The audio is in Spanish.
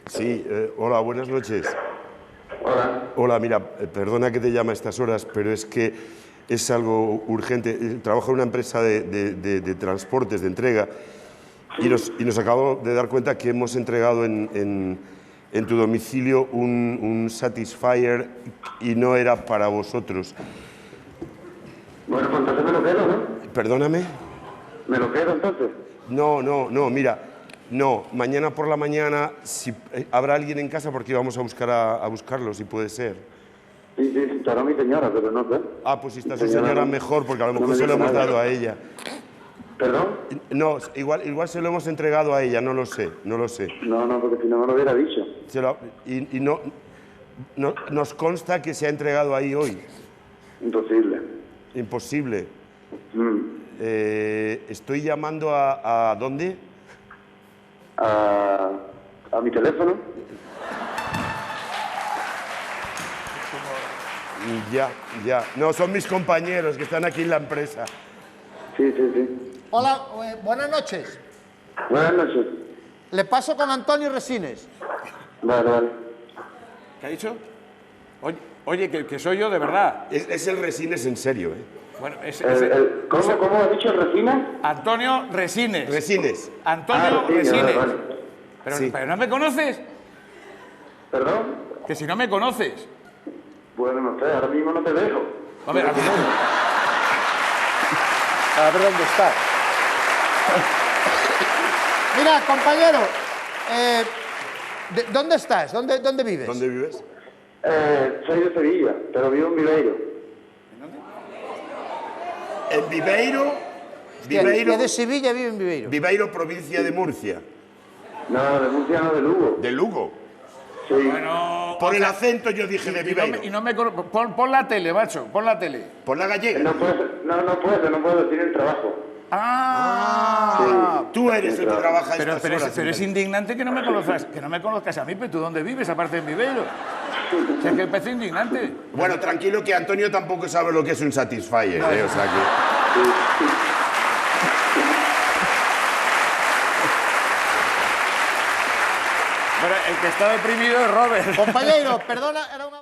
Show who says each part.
Speaker 1: Sí, hola, buenas noches.
Speaker 2: Hola.
Speaker 1: Hola, mira, perdona que te llame a estas horas, pero es que es algo urgente. Trabajo en una empresa de transportes, de entrega, y nos acabo de dar cuenta que hemos entregado en tu domicilio un Satisfyer y no era para vosotros.
Speaker 2: Bueno, pues entonces me lo quedo, ¿no?
Speaker 1: ¿Perdóname?
Speaker 2: ¿Me lo quedo entonces?
Speaker 1: No, mira, no, mañana por la mañana si, habrá alguien en casa porque vamos a buscar a buscarlo, si puede ser.
Speaker 2: Sí, estará mi señora, pero no sé.
Speaker 1: Ah, pues si está
Speaker 2: Mi
Speaker 1: su señora
Speaker 2: no-
Speaker 1: mejor, porque a lo
Speaker 2: no
Speaker 1: mejor
Speaker 2: me
Speaker 1: se lo
Speaker 2: dice
Speaker 1: hemos
Speaker 2: nada.
Speaker 1: dado a ella.
Speaker 2: ¿Perdón?
Speaker 1: No, igual se lo hemos entregado a ella, no lo sé.
Speaker 2: No, porque si no me lo hubiera dicho.
Speaker 1: Y no nos consta que se ha entregado ahí hoy.
Speaker 2: Imposible.
Speaker 1: Imposible.
Speaker 2: Mm.
Speaker 1: Estoy llamando a ¿dónde?
Speaker 2: A mi teléfono.
Speaker 1: Ya. No, son mis compañeros que están aquí en la empresa.
Speaker 2: Sí.
Speaker 3: Hola, buenas noches.
Speaker 2: Buenas noches.
Speaker 3: Le paso con Antonio Resines.
Speaker 2: Vale.
Speaker 4: ¿Qué ha dicho? Oye, que soy yo de verdad.
Speaker 1: Es el Resines en serio, ¿eh?
Speaker 4: Bueno,
Speaker 2: ¿Cómo has dicho, Resina?
Speaker 4: Antonio Resines.
Speaker 1: Resines.
Speaker 4: Antonio
Speaker 2: Resines,
Speaker 4: Resines.
Speaker 2: vale.
Speaker 4: Pero no me conoces.
Speaker 2: ¿Perdón?
Speaker 4: Que si no me conoces.
Speaker 2: Bueno, no sé, ahora mismo no te dejo.
Speaker 4: A ver,
Speaker 3: A ver dónde está. Mira, compañero, ¿dónde estás? ¿Dónde vives?
Speaker 1: ¿Dónde vives?
Speaker 2: Soy de Sevilla, pero vivo en Viveiro.
Speaker 1: En Viveiro.
Speaker 3: Que de Sevilla vive en Viveiro.
Speaker 1: Viveiro, provincia de Murcia.
Speaker 2: No, de Murcia no, de Lugo.
Speaker 1: ¿De Lugo?
Speaker 2: Sí.
Speaker 4: bueno,
Speaker 1: Por el acento yo dije de Viveiro.
Speaker 4: Pon la tele, macho, pon la tele.
Speaker 1: Por la gallega.
Speaker 2: No puedo, tiene el trabajo.
Speaker 1: Tú eres el que trabaja a
Speaker 4: Pero
Speaker 1: estas horas.
Speaker 4: es indignante que no me conozcas a mí, pero ¿tú dónde vives, aparte de Viveiro? O sea, que me parece indignante.
Speaker 1: Bueno, tranquilo que Antonio tampoco sabe lo que es un Satisfyer, ¿eh? O sea que...
Speaker 4: Bueno, el que está deprimido es Robert.
Speaker 3: Compañero, perdona, era una...